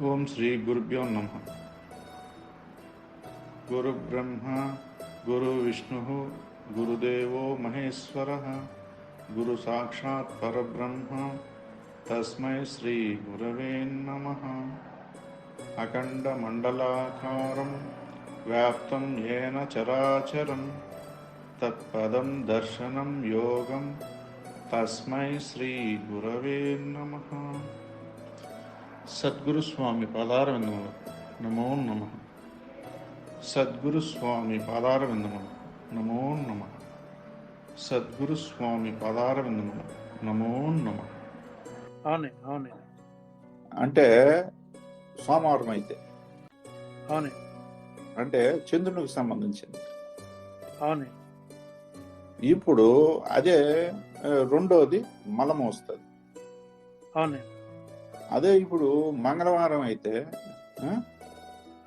ఓం శ్రీ గురుభ్యో నమః. గురు బ్రహ్మ గురు విష్ణు గురుదేవో మహేశ్వరః గురు సాక్షాత్ పరబ్రహ్మ తస్మై శ్రీ గురవే నమః. అఖండ మండలాకారం వ్యాప్తం యేన చరాచరం తత్పదం దర్శనం యోగం తస్మై శ్రీ గురవే నమః. సద్గురు స్వామి పాదారవిందములు నమో నమః. సద్గురు స్వామి పాదారవిందములు నమో నమః. సద్గురు స్వామి పాదారవిందములు నమో నమః. అవునే అవునే అంటే సోమవారం అయితే అవునే అంటే చంద్రునికి సంబంధించింది. అవునే ఇప్పుడు అదే రెండోది మలము వస్తుంది. అవునే అదే ఇప్పుడు మంగళవారం అయితే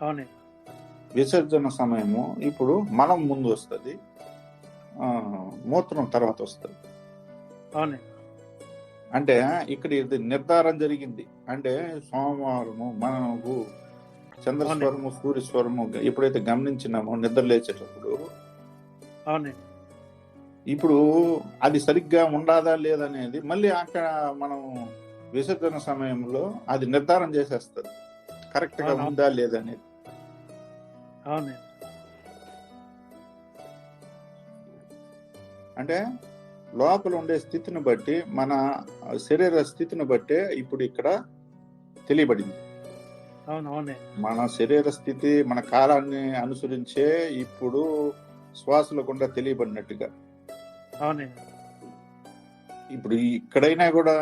అవునే విసర్జన సమయము ఇప్పుడు మలం ముందు వస్తుంది, మూత్రం తర్వాత వస్తుంది. అవునే అంటే ఇక్కడ ఇది నిర్ధారణ జరిగింది. అంటే సోమవారము మనకు చంద్రస్వరము సూర్యస్వరము ఎప్పుడైతే గమనించినామో నిద్ర లేచేటప్పుడు అవునే ఇప్పుడు అది సరిగ్గా ఉండాదా లేదనేది మళ్ళీ అక్కడ మనం విసర్జన సమయంలో అది నిర్ధారణ చేసేస్తుంది, కరెక్ట్ గా ఉందా లేదనేది. అవునే అంటే లోపల ఉండే స్థితిని బట్టి మన శరీర స్థితిని బట్టే ఇప్పుడు ఇక్కడ తెలియబడింది. అవును అవునే మన శరీర స్థితి మన కాలాన్ని అనుసరించే ఇప్పుడు శ్వాసల గుండా తెలియబడినట్టుగా అవునే ఇప్పుడు ఇక్కడైనా కూడా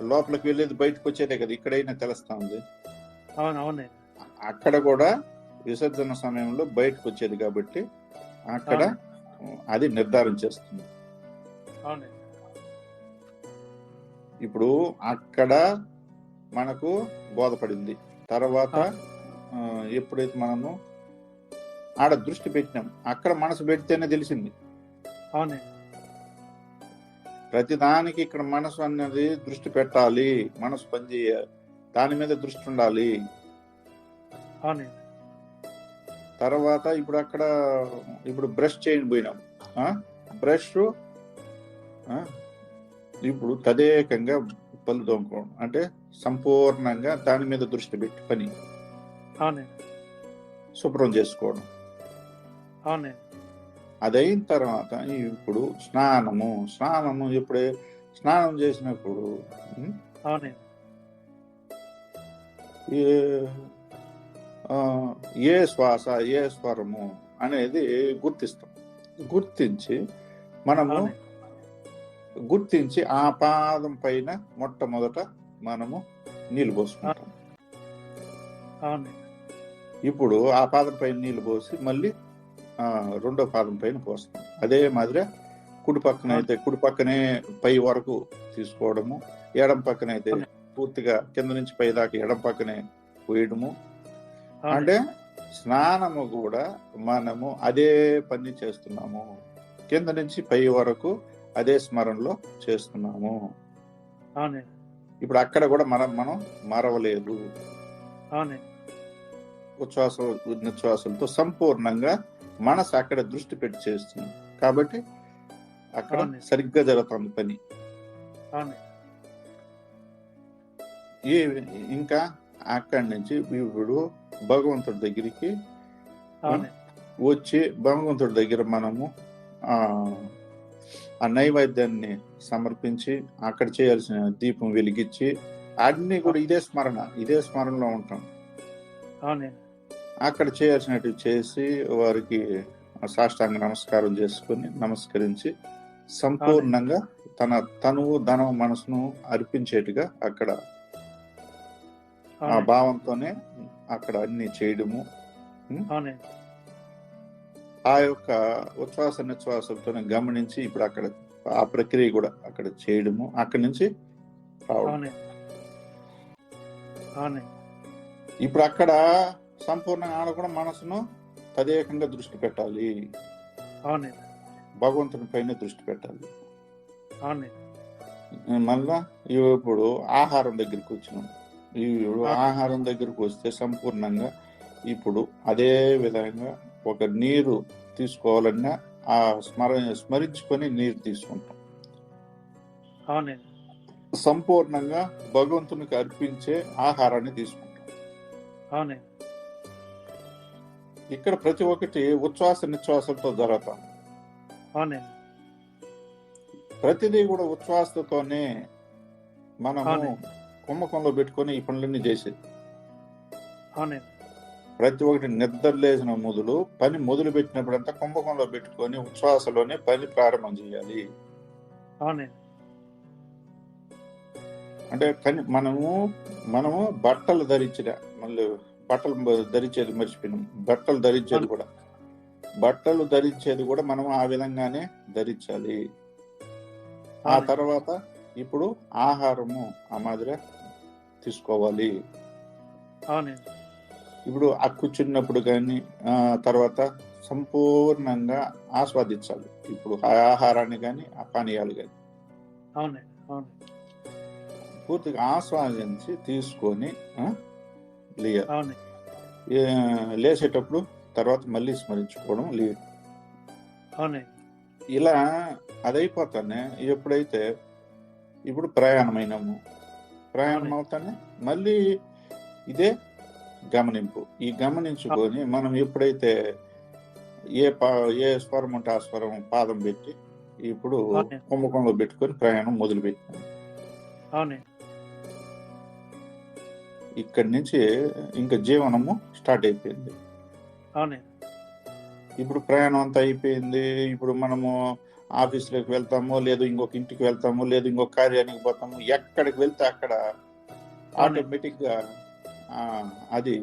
లోపలికి వెళ్ళేది బయటకు వచ్చేదే కదా, ఇక్కడైనా తెలుస్తా ఉంది. అవును అవునే అక్కడ కూడా విసర్జన సమయంలో బయటకు వచ్చేది కాబట్టి అక్కడ అది నిర్ధారణ చేస్తుంది. అవునే ఇప్పుడు అక్కడ మనకు బోధపడింది. తర్వాత ఎప్పుడైతే మనము ఆడ దృష్టి పెట్టినాం అక్కడ మనసు పెడితేనే తెలిసింది. అవునే ప్రతిదానికి ఇక్కడ మనసు అన్నది దృష్టి పెట్టాలి, మనసు పనిచేయాలి, దాని మీద దృష్టి ఉండాలి. అవునే తర్వాత ఇప్పుడు అక్కడ ఇప్పుడు బ్రష్ చేయని పోయినాం, బ్రష్ ఇప్పుడు తదేకంగా పళ్ళు తోముకోవడం అంటే సంపూర్ణంగా దాని మీద దృష్టి పెట్టి పని అవునే శుభ్రం చేసుకోవడం. అవునే అదైన తర్వాత ఇప్పుడు స్నానము ఇప్పుడే స్నానం చేసినప్పుడు అవునే ఏ శ్వాస ఏ స్వరము అనేది గుర్తిస్తాం. గుర్తించి ఆ పాదం పైన మొట్టమొదట మనము నీళ్లు పోసుకుంటాం. ఇప్పుడు ఆ పాదం పైన నీళ్లు పోసి మళ్ళీ రెండో పాదం పైన పోస్తాం. అదే మాదిరి కుడి పక్కన అయితే కుడి పక్కనే పై వరకు తీసుకోవడము, ఎడం పక్కన అయితే పూర్తిగా కింద నుంచి పై దాకా ఎడం పక్కనే పోయడము. అంటే స్నానము కూడా మనము అదే పని చేస్తున్నాము, కింద నుంచి పై వరకు అదే స్మరణలో చేస్తున్నాము. ఇప్పుడు అక్కడ కూడా మనం మరవలేదు. ఉచ్ఛ్వాస నిశ్వాసంతో సంపూర్ణంగా మనసు అక్కడ దృష్టి పెట్టి చేస్తుంది కాబట్టి అక్కడ సరిగ్గా జరుగుతుంది పని. ఇంకా అక్కడి నుంచి ఇప్పుడు భగవంతుడి దగ్గరికి వచ్చి భగవంతుడి దగ్గర మనము ఆ నైవేద్యాన్ని సమర్పించి అక్కడ చేయాల్సిన దీపం వెలిగించి అన్ని కూడా ఇదే స్మరణలో ఉంటాం. అక్కడ చేయాల్సినట్టు చేసి వారికి సాష్టాంగ నమస్కారం చేసుకుని నమస్కరించి సంపూర్ణంగా తన తనువు ధనం మనసును అర్పించేట్టుగా అక్కడ ఆ భావంతోనే అక్కడ అన్ని చేయడము. ఆ యొక్క ఉచ్ఛ్వాస నిశ్వాసంతోనే గమనించి ఇప్పుడు అక్కడ ఆ ప్రక్రియ కూడా అక్కడ చేయడము, అక్కడి నుంచి రావడం. ఇప్పుడు అక్కడ సంపూర్ణంగా ఆడ కూడా మనసును తదేకంగా దృష్టి పెట్టాలి, భగవంతుని పైన దృష్టి పెట్టాలి. మళ్ళా ఇప్పుడు ఆహారం దగ్గరికి వచ్చినాం. ఈ ఆహారం దగ్గరకు వస్తే సంపూర్ణంగా ఇప్పుడు అదే విధంగా ఒక నీరు తీసుకోవాలన్నా ఆ స్మరించుకొని నీరు తీసుకుంటాం. అవునండి. సంపూర్ణంగా భగవంతునికి అర్పించే ఆహారాన్ని తీసుకుంటాం. అవునండి. ఇక్కడ ప్రతి ఒక్కటి ఉచ్ఛ్వాస నిశ్వాసంతో జరుగుతాం. అవునండి. ప్రతిదీ కూడా ఉచ్ఛ్వాసతోనే మనము అవునండి. కుంభకంలో పెట్టుకొని ఈ పనులన్నీ చేసేది. అవునండి. ప్రతి ఒక్కటి నిద్ర లేచిన పని మొదలు పెట్టినప్పుడంతా కుంభకంలో పెట్టుకొని ఉచ్ఛ్వాసలోనే పని ప్రారంభం చేయాలి. అవునండి. అంటే మనము బట్టలు ధరించిన మళ్ళీ బట్టలు ధరించేది మర్చిపోయినాం. బట్టలు ధరించేది కూడా మనం ఆ విధంగానే ధరించాలి. ఆ తర్వాత ఇప్పుడు ఆహారము ఆ మాదిరి తీసుకోవాలి. అవునండి. ఇప్పుడు కూర్చున్నప్పుడు కానీ తర్వాత సంపూర్ణంగా ఆస్వాదించాలి. ఇప్పుడు ఆ ఆహారాన్ని కానీ ఆ పానీయాలు కానీ అవునండి. అవునండి. పూర్తిగా ఆస్వాదించి తీసుకొని అవునండి. లేచేటప్పుడు తర్వాత మళ్ళీ స్మరించుకోవడం అవునండి. ఇలా అదైపోతానే ఎప్పుడైతే ఇప్పుడు ప్రయాణం అవుతానే మళ్ళీ ఇదే గమనింపు. ఈ గమనించుకొని మనం ఎప్పుడైతే ఏ స్వరం ఉంటే ఆ స్వరం పాదం పెట్టి ఇప్పుడు కుంభకంలో పెట్టుకొని ప్రయాణం మొదలుపెట్టినాం. అవునండి. ఇక్కడి నుంచి ఇంకా జీవనము స్టార్ట్ అయిపోయింది. అవునండి. ఇప్పుడు ప్రయాణం అంతా అయిపోయింది. ఇప్పుడు మనము ఆఫీసులోకి వెళ్తాము, లేదు ఇంకొక ఇంటికి వెళ్తాము, లేదు ఇంకొక కార్యానికి పోతాము. ఎక్కడికి వెళ్తే అక్కడ ఆటోమేటిక్ గా అది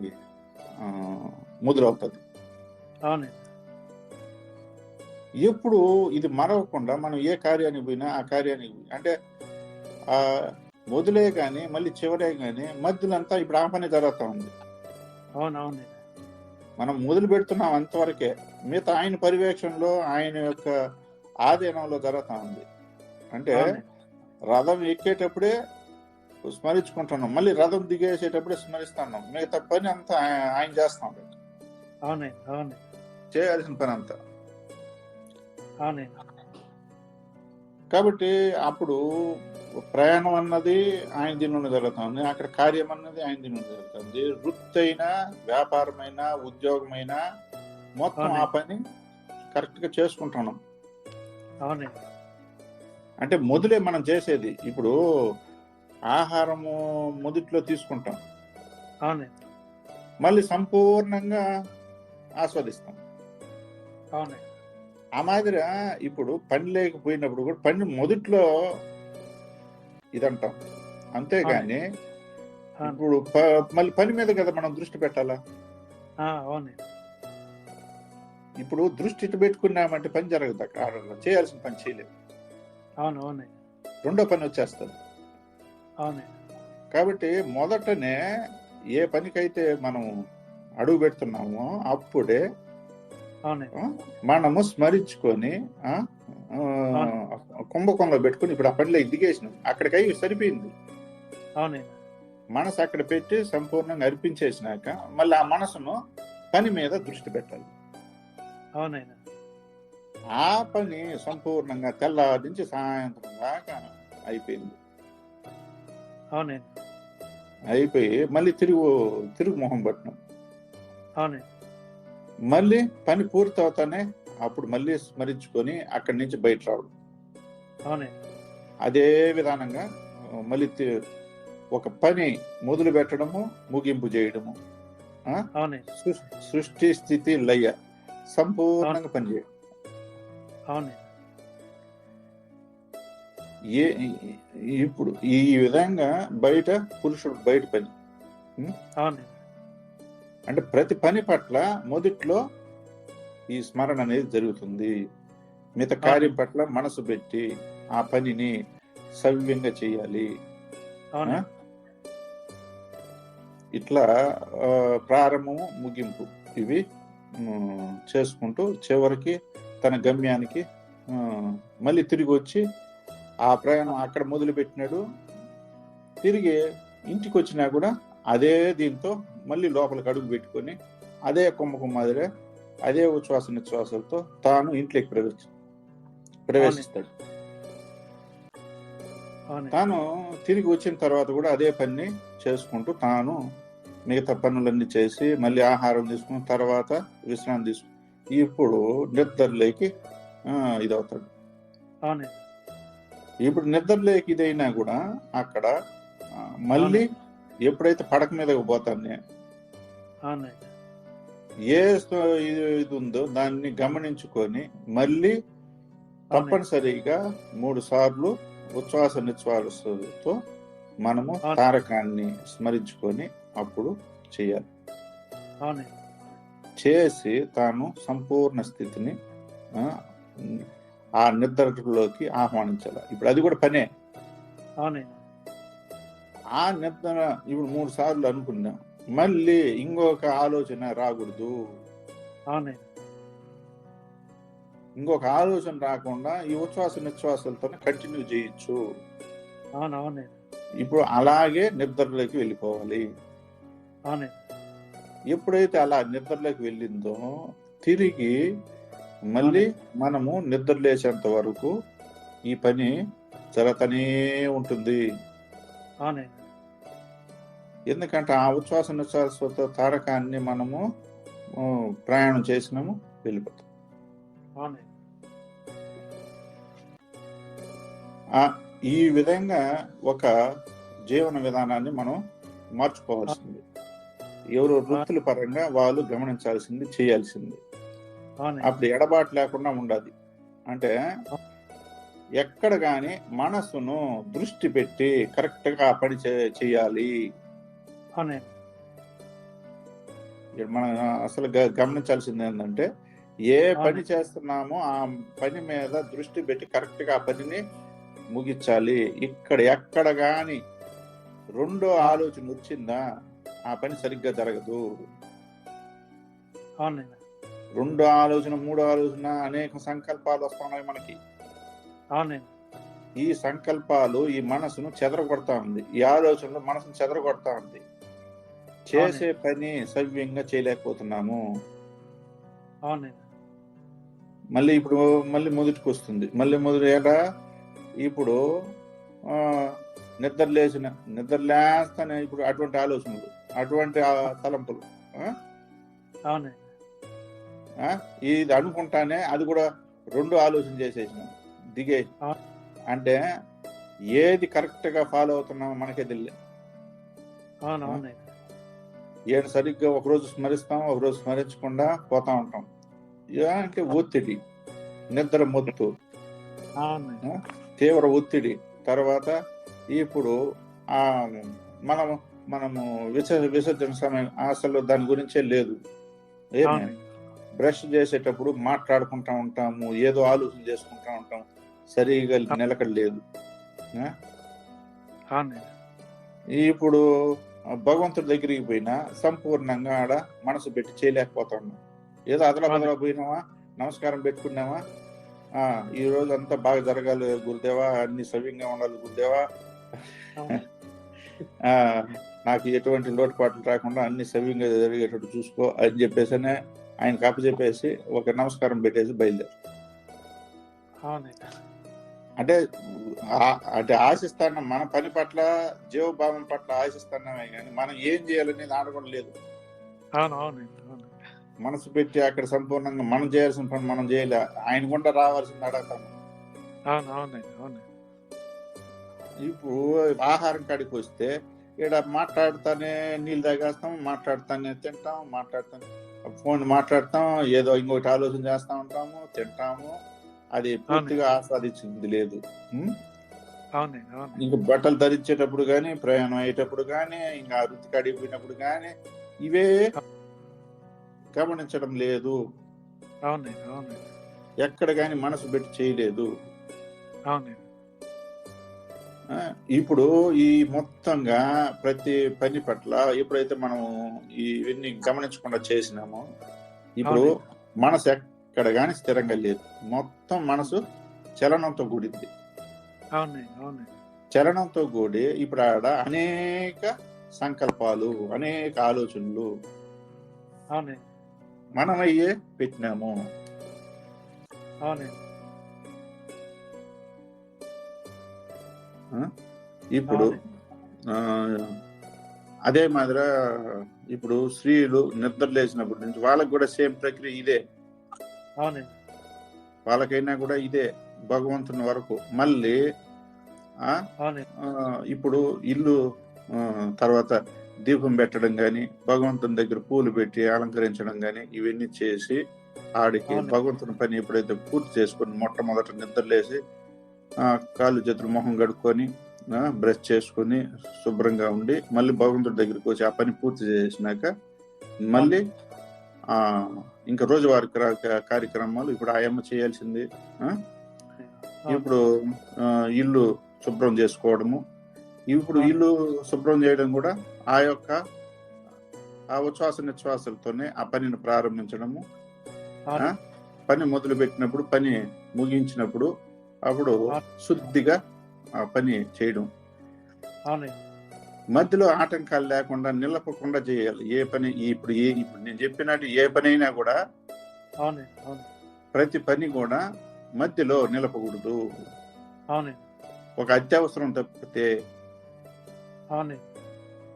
మొదలవుతుంది. అవునండి. ఎప్పుడు ఇది మరవకుండా మనం ఏ కార్యానికి పోయినా ఆ కార్యానికి అంటే మొదలే కానీ మళ్ళీ చివరే కానీ మధ్యలో అంతా ఇప్పుడు ఆ పని జరుగుతూ ఉంది. అవునవునండి. మనం మొదలు పెడుతున్నాం అంతవరకే, మిగతా ఆయన పర్యవేక్షణలో ఆయన యొక్క ఆధీనంలో జరుగుతూ ఉంది. అంటే రథం ఎక్కేటప్పుడే స్మరించుకుంటున్నాం, మళ్ళీ రథం దిగేసేటప్పుడే స్మరిస్తున్నాం. మిగతా పని అంతా ఆయన చేస్తాం. చేయాల్సిన పని అంతా. కాబట్టి అప్పుడు ప్రయాణం అన్నది ఆయన దీనిలో జరుగుతుంది, అక్కడ కార్యం అన్నది ఆయన దీనిలో జరుగుతుంది. వృత్తి అయినా వ్యాపారమైనా ఉద్యోగమైనా మొత్తం ఆ పని కరెక్ట్ గా చేసుకుంటున్నాం. అంటే మొదలే మనం చేసేది. ఇప్పుడు ఆహారము మొదట్లో తీసుకుంటాం, మళ్ళీ సంపూర్ణంగా ఆస్వాదిస్తాం. ఆ మాదిరి ఇప్పుడు పని లేకపోయినప్పుడు కూడా పని మొదట్లో ఇదంటాం, అంతేగాని ఇప్పుడు మళ్ళీ పని మీద కదా మనం దృష్టి పెట్టాలా. ఇప్పుడు దృష్టి ఇటు పెట్టుకున్నామంటే పని జరగదు, అక్కడ చేయాల్సిన పని చేయలేదు, రెండో పని వచ్చేస్తుంది. కాబట్టి మొదటనే ఏ పనికైతే మనం అడుగు పెడుతున్నామో అప్పుడే మనము స్మరించుకొని కుంభకంలో పెట్టుకుని ఇప్పుడు ఆ పనిలో దిగేసినాం, అక్కడికై సరిపోయింది. మనసు అక్కడ పెట్టి సంపూర్ణంగా అర్పించేసినాక మళ్ళీ ఆ మనసును పని మీద దృష్టి పెట్టాలి. ఆ పని సంపూర్ణంగా తెల్లారి నుంచి సాయంత్రం దాకా అయిపోయింది. అయిపోయి మళ్ళీ తిరుగు మొహం పట్టినాం. మళ్ళీ పని పూర్తి అవుతానే అప్పుడు మళ్ళీ స్మరించుకొని అక్కడి నుంచి బయట రావడం. అదే విధానంగా మళ్ళీ ఒక పని మొదలు పెట్టడము, ముగింపు చేయడము, సృష్టి స్థితి లయ సంపూర్ణంగా పనిచేయడం. ఇప్పుడు ఈ విధంగా బయట పురుషుడు బయట పని అంటే ప్రతి పని పట్ల మొదట్లో ఈ స్మరణ అనేది జరుగుతుంది. మిగతా కార్యం పట్ల మనసు పెట్టి ఆ పనిని సవ్యంగా చేయాలి. ఇట్లా ప్రారంభము ముగింపు ఇవి చేసుకుంటూ చివరికి తన గమ్యానికి మళ్ళీ తిరిగి వచ్చి ఆ ప్రయాణం అక్కడ మొదలు పెట్టినాడు, తిరిగి ఇంటికి వచ్చినా కూడా అదే దీంతో మళ్ళీ లోపలికి అడుగు పెట్టుకొని అదే కుంభకం మాదిరే అదే ఉచ్ఛ్వాస నిశ్వాసాలతో తాను ఇంట్లోకి ప్రవేశిస్తాడు. అవునండి. తాను తిరిగి వచ్చిన తర్వాత కూడా అదే పని చేసుకుంటూ తాను మిగతా పనులన్నీ చేసి మళ్ళీ ఆహారం తీసుకున్న తర్వాత విశ్రాంతి తీసుకుని ఇప్పుడు నిద్రలోకి ఇదవుతాడు. అవునండి. ఇప్పుడు నిద్రలోకి ఇదైనా కూడా అక్కడ మళ్ళీ ఎప్పుడైతే పడక మీదకి పోతానే అవునండి. ఏ ఇది ఉందో దాన్ని గమనించుకొని మళ్ళీ తప్పనిసరిగా 3 సార్లు ఉచ్ఛ్వాస నిశ్వాసతో మనము తారకాన్ని స్మరించుకొని అప్పుడు చేయాలి. అవునండి. చేసి తాను సంపూర్ణ స్థితిని ఆ నిద్రలోకి ఆహ్వానించాలి. ఇప్పుడు అది కూడా పనే. అవునండి. ఆ నిద్ర ఇప్పుడు 3 సార్లు అనుకున్నాం, మళ్ళీ ఇంకొక ఆలోచన రాకూడదు. అవునండి. ఇంకొక ఆలోచన రాకుండా ఈ ఉచ్ఛ్వాస నిశ్వాసాలతోనే కంటిన్యూ చేయొచ్చు. అవునండి. ఇప్పుడు అలాగే నిద్రలోకి వెళ్ళిపోవాలి. అవునండి. ఎప్పుడైతే అలా నిద్రలోకి వెళ్ళిందో తిరిగి మళ్ళీ మనము నిద్ర లేచేంత వరకు ఈ పని జరుగుతూనే ఉంటుంది. అవునండి. ఎందుకంటే ఆ ఉచ్ఛ్వాస నిశ్వాస తారకాన్ని మనము ప్రయాణం చేసినాము, వెళ్ళిపోతాం. అవునండి. ఈ విధంగా ఒక జీవన విధానాన్ని మనం మార్చుకోవాల్సింది. ఎవరు వృత్తుల పరంగా వాళ్ళు గమనించాల్సింది, చేయాల్సింది. అప్పుడు ఎడబాటు లేకుండా ఉండాలి. అంటే ఎక్కడ గాని మనసును దృష్టి పెట్టి కరెక్ట్ గా ఆ పని చేయాలి. మనం అసలు గమనించాల్సింది ఏంటంటే ఏ పని చేస్తున్నామో ఆ పని మీద దృష్టి పెట్టి కరెక్ట్ గా ఆ పనిని ముగించాలి. ఎక్కడ గాని రెండో ఆలోచన వచ్చిందా ఆ పని సరిగ్గా జరగదు. రెండో ఆలోచన, మూడో ఆలోచన, అనేక సంకల్పాలు వస్తున్నాయి మనకి. ఈ సంకల్పాలు ఈ మనసును చెదరగొడతా ఉంది. ఈ ఆలోచనలు మనసును చెదరగొడతా ఉంది. చేసే పని సవ్యంగా చేయలేకపోతున్నాము. మళ్ళీ ఇప్పుడు మొదటికి వస్తుంది. ఇప్పుడు నిద్ర లేస్తానే ఇప్పుడు అటువంటి ఆలోచనలు, అటువంటి తలంపులు, ఇది అనుకుంటానే అది కూడా రెండు ఆలోచన చేసేసినాం దిగే. అంటే ఏది కరెక్ట్ గా ఫాలో అవుతున్నామో మనకే తెలియదు. ఏడు సరిగ్గా ఒకరోజు స్మరిస్తాం, ఒకరోజు స్మరించకుండా పోతా ఉంటాం. అంటే ఒత్తిడి, నిద్ర మొత్తు, తీవ్ర ఒత్తిడి. తర్వాత ఇప్పుడు మనము విసర్జన సమయం అసలు దాని గురించే లేదు. బ్రష్ చేసేటప్పుడు మాట్లాడుకుంటా ఉంటాము, ఏదో ఆలోచన చేసుకుంటా ఉంటాం, సరిగా నిలకడ లేదు. ఇప్పుడు భగవంతుడి దగ్గరికి పోయినా సంపూర్ణంగా ఆడ మనసు పెట్టి చేయలేకపోతున్నాం. ఏదో అదలా పోయినావా, నమస్కారం పెట్టుకున్నావా, ఈ రోజు అంతా బాగా జరగాలి గురుదేవా, అన్ని సవ్యంగా ఉండాలి గురుదేవా, నాకు ఎటువంటి లోటుపాట్లు రాకుండా అన్ని సవ్యంగా జరిగేటట్టు చూసుకో అని చెప్పేసి ఆయన కప్పు చెప్పేసి ఒక నమస్కారం పెట్టేసి బయలుదేరు. అంటే ఆశిస్తాను మన పని పట్ల, జీవభావం పట్ల ఆశిస్తున్నామే కానీ మనం ఏం చేయాలనేది ఆడడం లేదు. మనసు పెట్టి అక్కడ సంపూర్ణంగా మనం చేయాల్సిన పని మనం చేయలే, ఆయన కూడా రావాల్సింది అడగతాము. ఇప్పుడు ఆహారం కాడికి వస్తే ఇక్కడ మాట్లాడుతానే నీళ్ళు తాగేస్తాం, మాట్లాడుతానే తింటాం, ఫోన్ మాట్లాడతాం, ఏదో ఇంకోటి ఆలోచన చేస్తా ఉంటాము, తింటాము. అది పూర్తిగా ఆస్వాదించింది లేదు. ఇంక బట్టలు ధరించేటప్పుడు కానీ, ప్రయాణం అయ్యేటప్పుడు కానీ, ఇంకా వృత్తి కాడికి పోయినప్పుడు కానీ ఇవే గమనించడం లేదు. ఎక్కడ కానీ మనసు పెట్టి చేయలేదు. ఇప్పుడు ఈ మొత్తంగా ప్రతి పని పట్ల ఎప్పుడైతే మనం ఇవన్నీ గమనించకుండా చేసినామో ఇప్పుడు మనసు ఎక్కడ కానీ స్థిరంగా లేదు. మొత్తం మనసు చలనంతో కూడింది. చలనంతో కూడి ఇప్పుడు ఆడ అనేక సంకల్పాలు, అనేక ఆలోచనలు అవునండి. మనమయ్యే పెట్టినాము. అవునండి. ఇప్పుడు అవునండి. ఆ, అదే మాదిర ఇప్పుడు స్త్రీలు నిద్ర లేచినప్పటి నుంచి వాళ్ళకి కూడా సేమ్ ప్రక్రియ ఇదే. అవునండి. వాళ్ళకైనా కూడా ఇదే భగవంతుని వరకు. మళ్ళీ ఆ అవునండి. ఆ, ఇప్పుడు ఇల్లు తర్వాత దీపం పెట్టడం కానీ, భగవంతుని దగ్గర పూలు పెట్టి అలంకరించడం కానీ ఇవన్నీ చేసి ఆడికి అవునండి. భగవంతుని పని ఎప్పుడైతే పూర్తి చేసుకొని మొట్టమొదట నిద్రలేసి కాళ్ళు చేతులు మొహం కడుక్కొని బ్రష్ చేసుకొని శుభ్రంగా ఉండి మళ్ళీ భగవంతుడి దగ్గరికి వచ్చి ఆ పని పూర్తి చేసినాక మళ్ళీ ఇంకా రోజువారి కార్యక్రమాలు ఇప్పుడు ఆయమ్మ చేయాల్సింది. ఇప్పుడు ఇల్లు శుభ్రం చేసుకోవడము. ఇప్పుడు ఇల్లు శుభ్రం చేయడం కూడా ఆ యొక్క ఆ ఉచ్ఛ్వాస నిశ్వాసాలతోనే ఆ పనిని ప్రారంభించడము. పని మొదలు పెట్టినప్పుడు, పని ముగించినప్పుడు అప్పుడు శుద్ధిగా ఆ పని చేయడం. మధ్యలో ఆటంకాలు లేకుండా నిలపకుండా చేయాలి ఏ పని. ఇప్పుడు నేను చెప్పినట్టు ఏ పని అయినా కూడా ప్రతి పని కూడా మధ్యలో నిలపకూడదు. ఒక అత్యవసరం తప్పితే,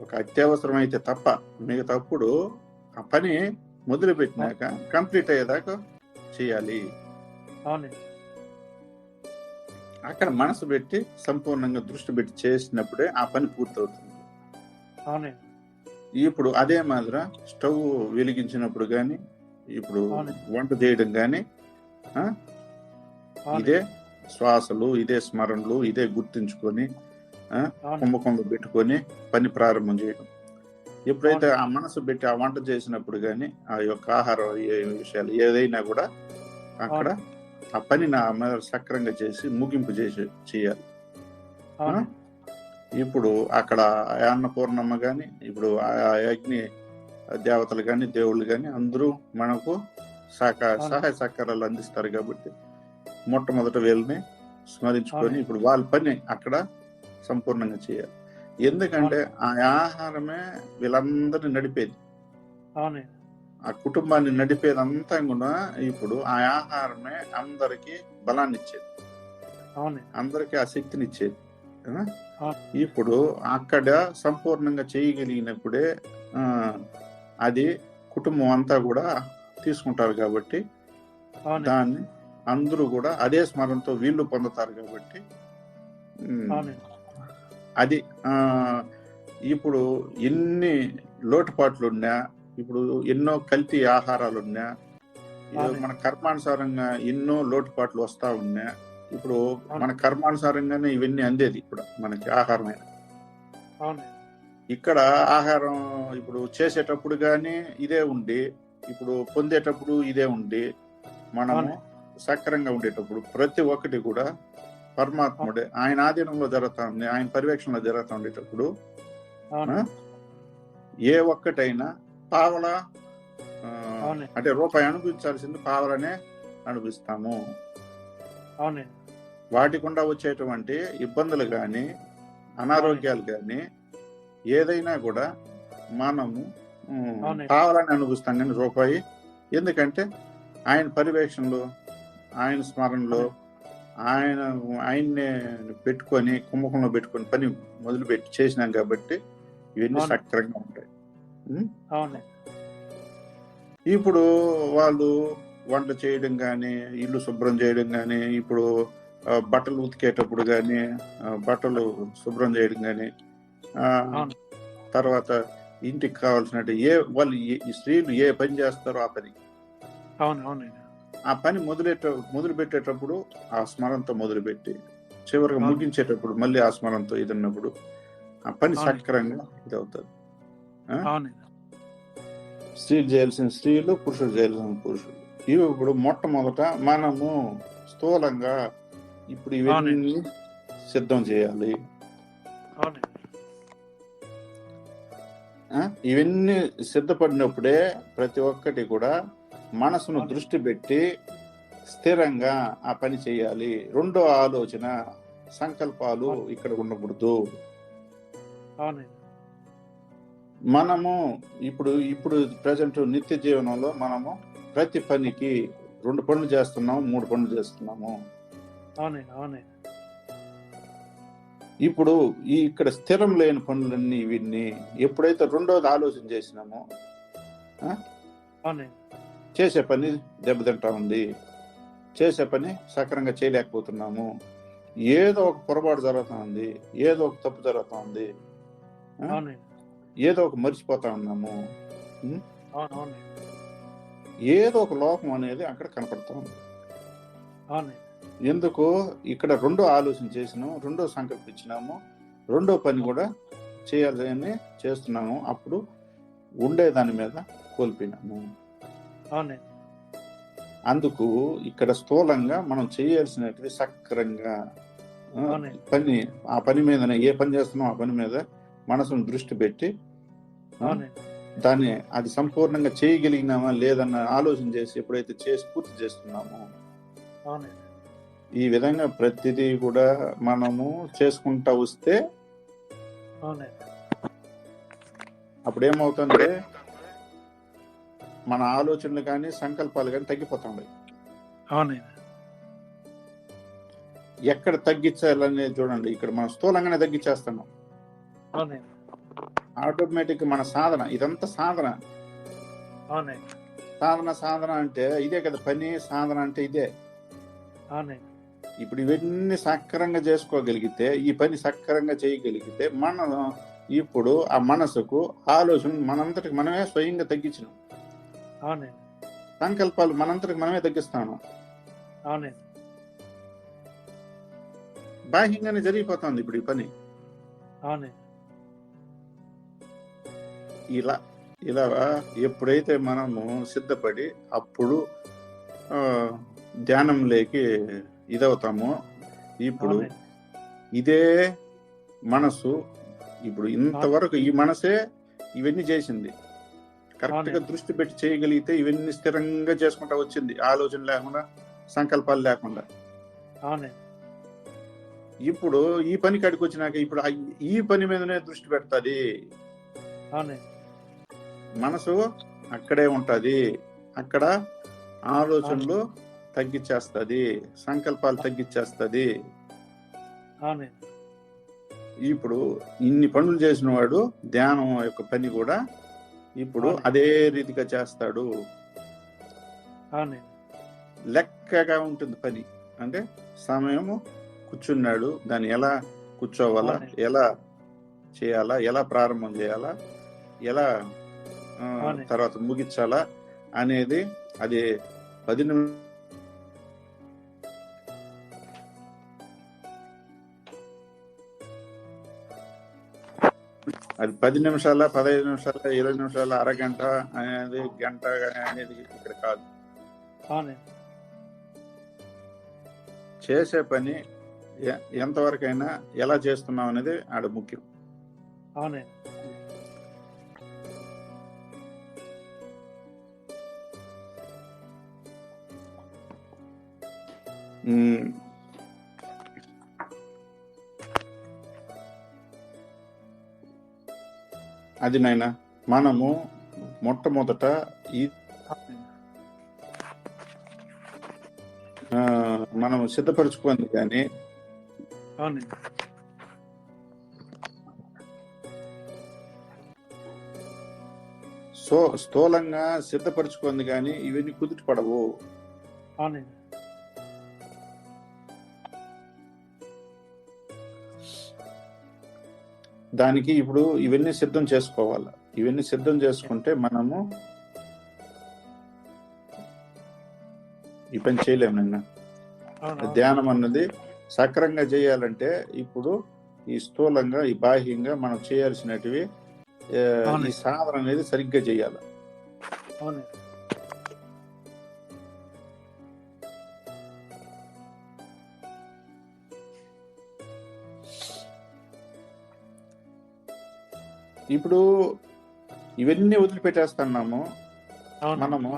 ఒక అత్యవసరం అయితే తప్ప మిగతాప్పుడు ఆ పని మొదలు పెట్టినాక కంప్లీట్ అయ్యేదాకా చేయాలి. అక్కడ మనసు పెట్టి సంపూర్ణంగా దృష్టి పెట్టి చేసినప్పుడే ఆ పని పూర్తవుతుంది. ఇప్పుడు అదే మాదిర స్టవ్ వెలిగించినప్పుడు కానీ, ఇప్పుడు వంట చేయడం కానీ ఇదే శ్వాసలు, ఇదే స్మరణలు, ఇదే గుర్తించుకొని కుంభకంలో పెట్టుకొని పని ప్రారంభం చేయడం. ఎప్పుడైతే ఆ మనసు పెట్టి ఆ వంట చేసినప్పుడు కానీ ఆ యొక్క ఆహారం విషయాలు ఏదైనా కూడా అక్కడ ఆ పని నా సక్రంగా చేసి ముగింపు చేయాలి. ఇప్పుడు అక్కడ అన్నపూర్ణమ్మ కానీ, ఇప్పుడు ఆ అగ్ని దేవతలు కానీ, దేవుళ్ళు కానీ అందరూ మనకు సహాయ సహకారాలు అందిస్తారు. కాబట్టి మొట్టమొదట వీళ్ళని స్మరించుకొని ఇప్పుడు వాళ్ళ పని అక్కడ సంపూర్ణంగా చేయాలి. ఎందుకంటే ఆ ఆహారమే వీళ్ళందరినీ నడిపేది, ఆ కుటుంబాన్ని నడిపేది అంతా కూడా. ఇప్పుడు ఆ ఆహారమే అందరికి బలాన్ని ఇచ్చేది, అందరికి ఆ శక్తిని ఇచ్చేది. ఇప్పుడు అక్కడ సంపూర్ణంగా చేయగలిగినప్పుడే అది కుటుంబం అంతా కూడా తీసుకుంటారు. కాబట్టి దాన్ని అందరూ కూడా అదే స్మరణతో వీళ్ళు పొందుతారు. కాబట్టి అది ఇప్పుడు ఎన్ని లోటుపాట్లు ఉన్నా, ఇప్పుడు ఎన్నో కల్తీ ఆహారాలు ఉన్నా, మన కర్మానుసారంగా ఎన్నో లోటుపాట్లు వస్తా ఉన్నా, ఇప్పుడు మన కర్మానుసారంగానే ఇవన్నీ అందేది. ఇప్పుడు మనకి ఆహారమే ఇక్కడ ఆహారం ఇప్పుడు చేసేటప్పుడు కానీ ఇదే ఉండి, ఇప్పుడు పొందేటప్పుడు ఇదే ఉండి, మనము సక్రంగా ఉండేటప్పుడు ప్రతి ఒక్కటి కూడా పరమాత్ముడే ఆయన ఆధీనంలో జరుగుతా ఉంది, ఆయన పర్యవేక్షణలో జరుగుతూ ఉండేటప్పుడు ఏ ఒక్కటైనా పావలా అంటే రూపాయి అనుభవించాల్సింది పావలనే అనుభవిస్తాము. వాటికుండా వచ్చేటువంటి ఇబ్బందులు కానీ, అనారోగ్యాలు కానీ ఏదైనా కూడా మనము పావలని అనుభవిస్తాం కానీ రూపాయి. ఎందుకంటే ఆయన పర్యవేక్షణలో, ఆయన స్మరణలో, ఆయన్నే పెట్టుకొని కుంభకంలో పెట్టుకొని పని మొదలుపెట్టి చేసినాం. కాబట్టి ఇవన్నీ సక్రంగా ఉంటాయి. ఇప్పుడు వాళ్ళు వంట చేయడం కానీ, ఇల్లు శుభ్రం చేయడం కానీ, ఇప్పుడు బట్టలు ఉతికేటప్పుడు కానీ, బట్టలు శుభ్రం చేయడం కానీ, తర్వాత ఇంటికి కావాల్సినట్టు వాళ్ళు స్త్రీలు ఏ పని చేస్తారో ఆ పని, ఆ పని మొదలు పెట్టేటప్పుడు ఆ స్మరణతో మొదలుపెట్టి చివరిగా ముగించేటప్పుడు మళ్ళీ ఆ స్మరణతో ఇదన్నప్పుడు ఆ పని సక్రంగా ఇది అవుతుంది. స్త్రీలు చేయాల్సిన స్త్రీలు, పురుషులు చేయాల్సిన పురుషులు. ఇవి ఇప్పుడు మొట్టమొదట మనము స్థూలంగా ఇప్పుడు ఇవన్నీ సిద్ధం చేయాలి. ఇవన్నీ సిద్ధపడినప్పుడే ప్రతి ఒక్కటి కూడా మనసును దృష్టి పెట్టి స్థిరంగా ఆ పని చేయాలి. రెండో ఆలోచన సంకల్పాలు ఇక్కడ ఉండకూడదు. అవునండి. మనము ఇప్పుడు ప్రజెంట్ నిత్య జీవనంలో మనము ప్రతి పనికి 2 పనులు చేస్తున్నాము, 3 పనులు చేస్తున్నాము. అవునండి. అవునండి. ఇప్పుడు ఇక్కడ స్థిరం లేని పనులన్నీ వీటిని ఎప్పుడైతే రెండోది ఆలోచన చేసినామో అవునండి. చేసే పని దెబ్బతింటా ఉంది, చేసే పని సక్రంగా చేయలేకపోతున్నాము, ఏదో ఒక పొరపాటు జరుగుతా ఉంది, ఏదో ఒక తప్పు జరుగుతా ఉంది, అవునండి. ఏదో ఒక మర్చిపోతా ఉన్నాము, అవునండి. ఏదో ఒక లోపం అనేది అక్కడ కనపడతా ఉంది. అవునండి. ఎందుకు ఇక్కడ రెండో ఆలోచన చేసినాము, రెండో సంకల్పించినాము, రెండో పని కూడా చేయాలని చేస్తున్నాము, అప్పుడు ఉండే దాని మీద కోల్పోయినాము. అవునండి. అందుకు ఇక్కడ స్థూలంగా మనం చేయాల్సినవి సక్రంగా పని, ఆ పని మీదనే ఏ పని చేస్తున్నాం ఆ పని మీద మనసును దృష్టి పెట్టి దాన్ని అది సంపూర్ణంగా చేయగలిగినామా లేదన్న ఆలోచన చేసి ఎప్పుడైతే చేసి పూర్తి చేస్తున్నామో ఈ విధంగా ప్రతిదీ కూడా మనము చేసుకుంటా వస్తే అప్పుడు ఏమవుతుంది, మన ఆలోచనలు కానీ సంకల్పాలు కానీ తగ్గిపోతాయి. ఎక్కడ తగ్గించాలనేది చూడండి, ఇక్కడ మనం స్థూలంగానే తగ్గించేస్తున్నాం. ఆటోమేటిక్ మన సాధన ఇదంతా సాధన. సాధన అంటే ఇదే కదా పని, సాధన అంటే ఇదే. ఇప్పుడు ఇవన్నీ సక్రంగా చేసుకోగలిగితే, ఈ పని సక్రంగా చేయగలిగితే మనం ఇప్పుడు ఆ మనసుకు ఆలోచన మనంతటికి మనమే స్వయంగా తగ్గించినాం. సంకల్పాలు మనంతటికి మనమే తగ్గిస్తాను. బాహ్యంగానే జరిగిపోతుంది ఇప్పుడు ఈ పని. ఇలా ఎప్పుడైతే మనము సిద్ధపడి అప్పుడు ధ్యానంలోకి ఇదవుతామో, ఇప్పుడు ఇదే మనసు ఇప్పుడు ఇంతవరకు ఈ మనసే ఇవన్నీ చేసింది. కరెక్ట్ గా దృష్టి పెట్టి చేయగలిగితే ఇవన్నీ స్థిరంగా చేసుకుంటా వచ్చింది, ఆలోచన లేకుండా సంకల్పాలు లేకుండా. ఇప్పుడు ఈ పని కాడికి వచ్చినాక ఇప్పుడు ఈ పని మీదనే దృష్టి పెడతాది. మనసు అక్కడే ఉంటది, అక్కడ ఆలోచనలు తగ్గించేస్తుంది, సంకల్పాలు తగ్గించేస్తుంది. ఇప్పుడు ఇన్ని పనులు చేసిన వాడు ధ్యానం యొక్క పని కూడా ఇప్పుడు అదే రీతిగా చేస్తాడు. లెక్కగా ఉంటుంది పని. అంటే సమయము కూర్చున్నాడు, దాన్ని ఎలా కూర్చోవాలా, ఎలా చేయాలా, ఎలా ప్రారంభం చేయాలా, ఎలా తర్వాత ముగించాలా అనేది అది 10 నిమిషాలు అది 10 నిమిషాల, 15 నిమిషాల, 20 నిమిషాల, అరగంట అనేది, గంట అనేది ఇక్కడ కాదు. చేసే పని ఎంతవరకైనా ఎలా చేస్తున్నాం అనేది ఆడ ముఖ్యం. అది నాయన మనము మొట్టమొదట మనము సిద్ధపరచుకుంది కానీ స్థూలంగా సిద్ధపరచుకుంది కానీ ఇవన్నీ కుదుట పడవు. దానికి ఇప్పుడు ఇవన్నీ సిద్ధం చేసుకోవాలి. ఇవన్నీ సిద్ధం చేసుకుంటే మనము ఈ పని చేయలేము. నిన్న ధ్యానం అన్నది సక్రంగా చేయాలంటే ఇప్పుడు ఈ స్థూలంగా, ఈ బాహ్యంగా మనం చేయాల్సినటివి ఈ సాధన అనేది సరిగ్గా చేయాలి. ఇప్పుడు ఇవన్నీ వదిలిపెట్టేస్తున్నాము, మనము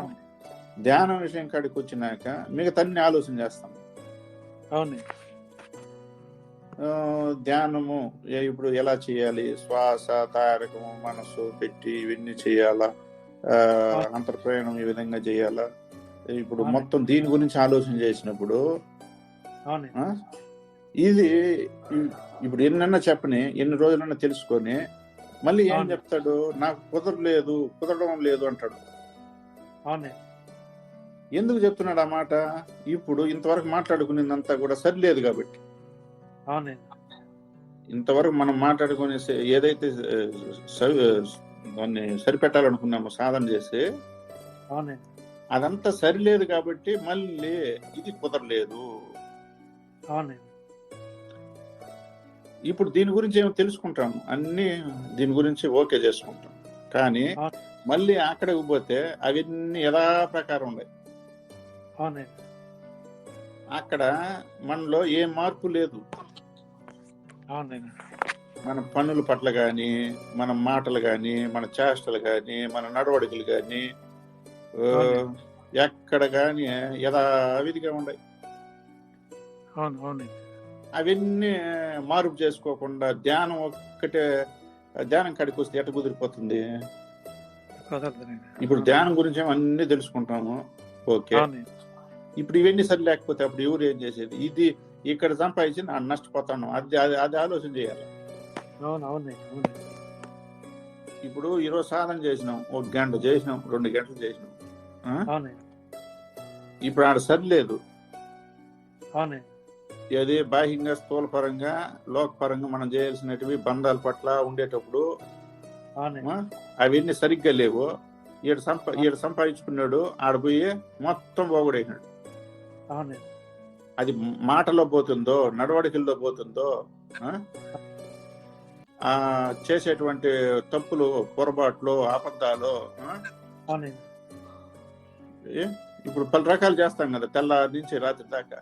ధ్యానం విషయం కాడికి వచ్చినాక మిగతా అన్ని ఆలోచన చేస్తాము. ధ్యానము ఇప్పుడు ఎలా చేయాలి, శ్వాస, తారకము, మనసు పెట్టి ఇవన్నీ చేయాలా, అంతర్ప్రయాణం ఈ విధంగా చేయాలా, ఇప్పుడు మొత్తం దీని గురించి ఆలోచన చేసినప్పుడు ఇది ఇప్పుడు ఎన్నన్నా చెప్పని, ఎన్ని రోజులన్నా తెలుసుకొని మళ్ళీ ఏం చెప్తాడు, నాకు కుదరడం లేదు అంటాడు. ఎందుకు చెప్తున్నాడు ఆ మాట? ఇప్పుడు ఇంతవరకు మాట్లాడుకునేదంతా కూడా సరిలేదు కాబట్టి. ఇంతవరకు మనం మాట్లాడుకునే ఏదైతే దాన్ని సరిపెట్టాలనుకున్నామో సాధన చేసి అదంతా సరిలేదు కాబట్టి మళ్ళీ ఇది కుదరలేదు. ఇప్పుడు దీని గురించి ఏమో తెలుసుకుంటాము, అన్ని దీని గురించి ఓకే చేసుకుంటాం, కానీ మళ్ళీ అక్కడికి పోతే అవన్నీ యథాప్రకారం ఉన్నాయి. అక్కడ మనలో ఏ మార్పు లేదు. మన పనుల పట్ల కానీ, మన మాటలు కానీ, మన చేష్టలు కానీ, మన నడవడికలు కానీ ఎక్కడ కానీ యథావిధిగా ఉన్నాయి. అవన్నీ మార్పు చేసుకోకుండా ధ్యానం ఒక్కటే, ధ్యానం కాడికి వస్తే ఎట్ట కుదిరిపోతుంది? ఇప్పుడు ధ్యానం గురించి అన్ని తెలుసుకుంటాము, ఓకే. ఇప్పుడు ఇవన్నీ సరి లేకపోతే అప్పుడు ఎవరు ఏం చేసేది? ఇది ఇక్కడ సంపాదించి నష్టపోతాను, అది ఆలోచన చేయాలి. ఇప్పుడు ఈరోజు సాధన చేసినాం, 1 గంట చేసినాం, 2 గంటలు చేసినాం, ఇప్పుడు ఆడ సరిలేదు. అది బాహ్యంగా, స్థూలపరంగా, లోకపరంగా మనం చేయాల్సినవి బంధాల పట్ల ఉండేటప్పుడు అవన్నీ సరిగ్గా లేవు. ఈడు సంపాదించుకున్నాడు, ఆడపోయి మొత్తం పోగొడైనాడు. అది మాటలో పోతుందో, నడవడికల్లో పోతుందో, చేసేటువంటి తప్పులు, పొరపాట్లు, అబద్ధాలు, ఇప్పుడు 10 రకాలు చేస్తాం కదా తెల్లారి నుంచి రాత్రి దాకా.